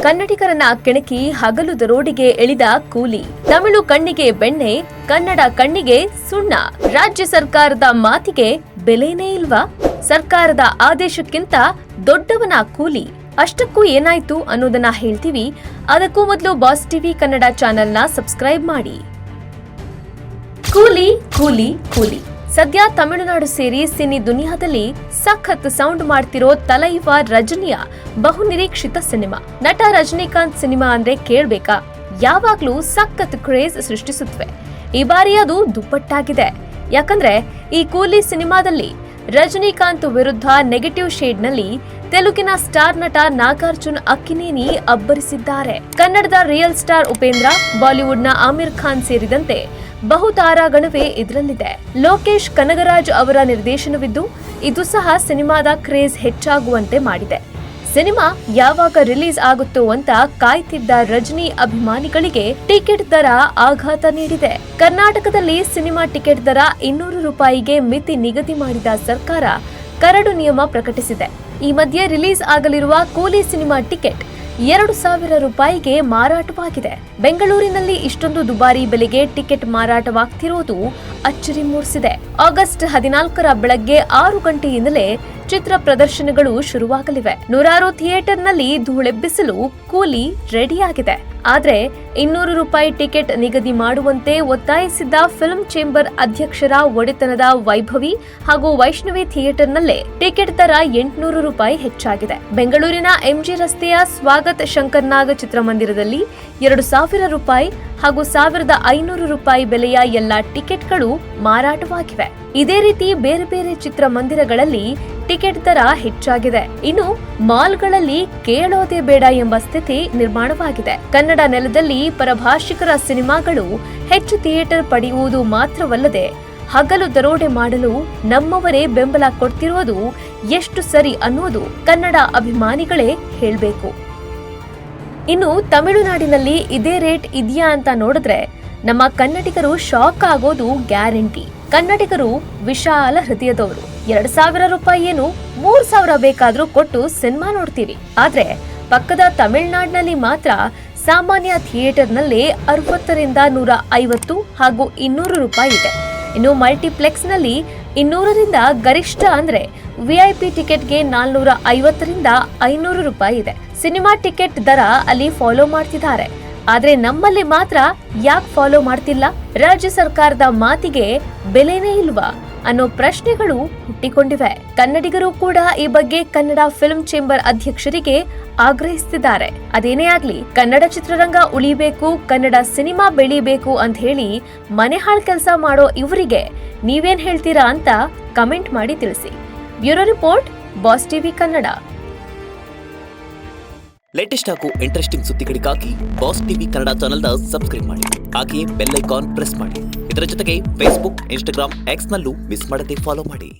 ಕನ್ನಡಿಗರನ್ನ ಕೆಣಕಿ ಹಗಲು ದರೋಡೆಗೆ ಎಳೆದ ಕೂಲಿ. ತಮಿಳು ಕಣ್ಣಿಗೆ ಬೆಣ್ಣೆ, ಕನ್ನಡ ಕಣ್ಣಿಗೆ ಸುಣ್ಣ. ರಾಜ್ಯ ಸರ್ಕಾರದ ಮಾತಿಗೆ ಬೆಲೆನೇ ಇಲ್ವಾ? ಸರ್ಕಾರದ ಆದೇಶಕ್ಕಿಂತ ದೊಡ್ಡವನ ಕೂಲಿ. ಅಷ್ಟಕ್ಕೂ ಏನಾಯ್ತು ಅನ್ನೋದನ್ನ ಹೇಳ್ತೀವಿ. ಅದಕ್ಕೂ ಮೊದಲು ಬಾಸ್ ಟಿವಿ ಕನ್ನಡ ಚಾನೆಲ್ನ ಸಬ್ಸ್ಕ್ರೈಬ್ ಮಾಡಿ. ಕೂಲಿ ಕೂಲಿ ಕೂಲಿ. ಸದ್ಯ ತಮಿಳುನಾಡು ಸೇರಿ ಸಿನಿ ದುನಿಯಾದಲ್ಲಿ ಸಖತ್ ಸೌಂಡ್ ಮಾಡ್ತಿರೋ ತಲೈವ ರಜನಿಯ ಬಹುನಿರೀಕ್ಷಿತ ಸಿನಿಮಾ. ನಟ ರಜನಿಕಾಂತ್ ಸಿನಿಮಾ ಅಂದ್ರೆ ಕೇಳ್ಬೇಕಾ? ಯಾವಾಗ್ಲೂ ಸಖತ್ ಕ್ರೇಜ್ ಸೃಷ್ಟಿಸುತ್ತವೆ. ಈ ಬಾರಿ ಅದು ದುಪ್ಪಟ್ಟಾಗಿದೆ. ಯಾಕಂದ್ರೆ ಈ ಕೂಲಿ ಸಿನಿಮಾದಲ್ಲಿ ರಜನಿಕಾಂತ್ ವಿರುದ್ಧ ನೆಗೆಟಿವ್ ಶೇಡ್ ನಲ್ಲಿ ತೆಲುಗಿನ ಸ್ಟಾರ್ ನಟ ನಾಗಾರ್ಜುನ್ ಅಕ್ಕಿನೇನಿ ಅಬ್ಬರಿಸಿದ್ದಾರೆ. ಕನ್ನಡದ ರಿಯಲ್ ಸ್ಟಾರ್ ಉಪೇಂದ್ರ, ಬಾಲಿವುಡ್ನ ಆಮಿರ್ ಖಾನ್ ಸೇರಿದಂತೆ ಬಹುತಾರಾಗಣವೇ ಇದರಲ್ಲಿದೆ. ಲೋಕೇಶ್ ಕನಗರಾಜ್ ಅವರ ನಿರ್ದೇಶನವಿದ್ದು ಇದು ಸಹ ಸಿನಿಮಾದ ಕ್ರೇಜ್ ಹೆಚ್ಚಾಗುವಂತೆ ಮಾಡಿದೆ. ಸಿನಿಮಾ ಯಾವಾಗ ರಿಲೀಸ್ ಆಗುತ್ತೋ ಅಂತ ಕಾಯ್ತಿದ್ದ ರಜನಿ ಅಭಿಮಾನಿಗಳಿಗೆ ಟಿಕೆಟ್ ದರ ಆಘಾತ ನೀಡಿದೆ. ಕರ್ನಾಟಕದಲ್ಲಿ ಸಿನಿಮಾ ಟಿಕೆಟ್ ದರ 200 ರೂಪಾಯಿಗೆ ಮಿತಿ ನಿಗದಿ ಮಾಡಿದ ಸರ್ಕಾರ ಕರಡು ನಿಯಮ ಪ್ರಕಟಿಸಿದೆ. ಈ ಮಧ್ಯೆ ರಿಲೀಸ್ ಆಗಲಿರುವ ಕೂಲಿ ಸಿನಿಮಾ ಟಿಕೆಟ್ 2,000 ರೂಪಾಯಿಗೆ ಮಾರಾಟವಾಗಿದೆ. ಬೆಂಗಳೂರಿನಲ್ಲಿ ಇಷ್ಟೊಂದು ದುಬಾರಿ ಬೆಲೆಗೆ ಟಿಕೆಟ್ ಮಾರಾಟವಾಗ್ತಿರೋದು ಅಚ್ಚರಿ ಮೂಡಿಸಿದೆ. ಆಗಸ್ಟ್ 14ರ ಬೆಳಗ್ಗೆ 6 ಗಂಟೆಯಿಂದಲೇ ಚಿತ್ರ ಪ್ರದರ್ಶನಗಳು ಶುರುವಾಗಲಿವೆ. ನೂರಾರು ಥಿಯೇಟರ್ನಲ್ಲಿ ಧೂಳೆಬ್ಬಿಸಲು ಕೂಲಿ ರೆಡಿಯಾಗಿದೆ. ಆದ್ರೆ 200 ರೂಪಾಯಿ ಟಿಕೆಟ್ ನಿಗದಿ ಮಾಡುವಂತೆ ಒತ್ತಾಯಿಸಿದ್ದ ಫಿಲ್ಮ್ ಚೇಂಬರ್ ಅಧ್ಯಕ್ಷರ ಒಡೆತನದ ವೈಭವಿ ಹಾಗೂ ವೈಷ್ಣವಿ ಥಿಯೇಟರ್ನಲ್ಲೇ ಟಿಕೆಟ್ ದರ 800 ರೂಪಾಯಿ ಹೆಚ್ಚಾಗಿದೆ. ಬೆಂಗಳೂರಿನ ಎಂಜಿ ರಸ್ತೆಯ ಸ್ವಾಗತ್ ಶಂಕರ್ನಾಗ್ ಚಿತ್ರಮಂದಿರದಲ್ಲಿ 2,000 ರೂಪಾಯಿ ಹಾಗೂ 1,500 ರೂಪಾಯಿ ಬೆಲೆಯ ಎಲ್ಲಾ ಟಿಕೆಟ್ಗಳು ಮಾರಾಟವಾಗಿವೆ. ಇದೇ ರೀತಿ ಬೇರೆ ಬೇರೆ ಚಿತ್ರಮಂದಿರಗಳಲ್ಲಿ ಟಿಕೆಟ್ ದರ ಹೆಚ್ಚಾಗಿದೆ. ಇನ್ನು ಮಾಲ್ಗಳಲ್ಲಿ ಕೇಳೋದೇ ಬೇಡ ಎಂಬ ಸ್ಥಿತಿ ನಿರ್ಮಾಣವಾಗಿದೆ. ಕನ್ನಡ ನೆಲದಲ್ಲಿ ಪರಭಾಷಿಕರ ಸಿನಿಮಾಗಳು ಹೆಚ್ಚು ಥಿಯೇಟರ್ ಪಡೆಯುವುದು ಮಾತ್ರವಲ್ಲದೆ ಹಗಲು ದರೋಡೆ ಮಾಡಲು ನಮ್ಮವರೇ ಬೆಂಬಲ ಕೊಡ್ತಿರೋದು ಎಷ್ಟು ಸರಿ ಅನ್ನೋದು ಕನ್ನಡ ಅಭಿಮಾನಿಗಳೇ ಹೇಳ್ಬೇಕು. ಇನ್ನು ತಮಿಳುನಾಡಿನಲ್ಲಿ ಇದೇ ರೇಟ್ ಇದೆಯಾ ಅಂತ ನೋಡಿದ್ರೆ ನಮ್ಮ ಕನ್ನಡಿಗರು ಶಾಕ್ ಆಗೋದು ಗ್ಯಾರಂಟಿ. ಕನ್ನಡಿಗರು ವಿಶಾಲ ಹೃದಯದವರು. 2,000 ರೂಪಾಯಿ ಏನು 3,000 ಬೇಕಾದ್ರೂ ಕೊಟ್ಟು ಸಿನಿಮಾ ನೋಡ್ತೀವಿ. ಆದ್ರೆ ಪಕ್ಕದ ತಮಿಳುನಾಡಿನಲ್ಲಿ ಮಾತ್ರ ಸಾಮಾನ್ಯ ಥಿಯೇಟರ್ನಲ್ಲೇ 60 ರಿಂದ 150 ಹಾಗೂ 200 ರೂಪಾಯಿ ಇದೆ. ಇನ್ನು ಮಲ್ಟಿಪ್ಲೆಕ್ಸ್ ನಲ್ಲಿ 200 ರಿಂದ ಗರಿಷ್ಠ ಅಂದ್ರೆ ವಿಐಪಿ ಟಿಕೆಟ್ಗೆ 450 ರಿಂದ 500 ರೂಪಾಯಿ ಇದೆ. ಸಿನಿಮಾ ಟಿಕೆಟ್ ದರ ಅಲ್ಲಿ ಫಾಲೋ ಮಾಡ್ತಿದ್ದಾರೆ. ಆದ್ರೆ ನಮ್ಮಲ್ಲಿ ಮಾತ್ರ ಯಾಕೆ ಫಾಲೋ ಮಾಡ್ತಿಲ್ಲ? ರಾಜ್ಯ ಸರ್ಕಾರದ ಮಾತಿಗೆ ಬೆಲೆನೇ ಇಲ್ವಾ ಅನ್ನೋ ಪ್ರಶ್ನೆಗಳು ಹುಟ್ಟಿಕೊಂಡಿವೆ. ಕನ್ನಡಿಗರು ಕೂಡ ಈ ಬಗ್ಗೆ ಕನ್ನಡ ಫಿಲ್ಮ್ ಚೇಂಬರ್ ಅಧ್ಯಕ್ಷರಿಗೆ ಆಗ್ರಹಿಸುತ್ತಿದ್ದಾರೆ. ಅದೇನೇ ಆಗ್ಲಿ, ಕನ್ನಡ ಚಿತ್ರರಂಗ ಉಳಿಬೇಕು, ಕನ್ನಡ ಸಿನಿಮಾ ಬೆಳೀಬೇಕು ಅಂತ ಹೇಳಿ ಮನೆ ಹಾಳು ಕೆಲಸ ಮಾಡೋ ಇವರಿಗೆ ನೀವೇನ್ ಹೇಳ್ತೀರಾ ಅಂತ ಕಮೆಂಟ್ ಮಾಡಿ ತಿಳಿಸಿ. Bureau report, boss TV Kannada. Latest ಹಾಗೂ ಇಂಟ್ರೆಸ್ಟಿಂಗ್ ಸುದ್ದಿಗಳಿಗಾಗಿ ಬಾಸ್ ಟಿವಿ ಕನ್ನಡ ಚಾನೆಲ್ನ ಸಬ್ಸ್ಕ್ರೈಬ್ ಮಾಡಿ. ಹಾಗೆಯೇ ಬೆಲ್ ಐಕಾನ್ ಪ್ರೆಸ್ ಮಾಡಿ. ಇದರ ಜೊತೆಗೆ ಫೇಸ್ಬುಕ್, ಇನ್ಸ್ಟಾಗ್ರಾಮ್, ಎಕ್ಸ್ ನಲ್ಲೂ ಮಿಸ್ ಮಾಡದೆ ಫಾಲೋ ಮಾಡಿ.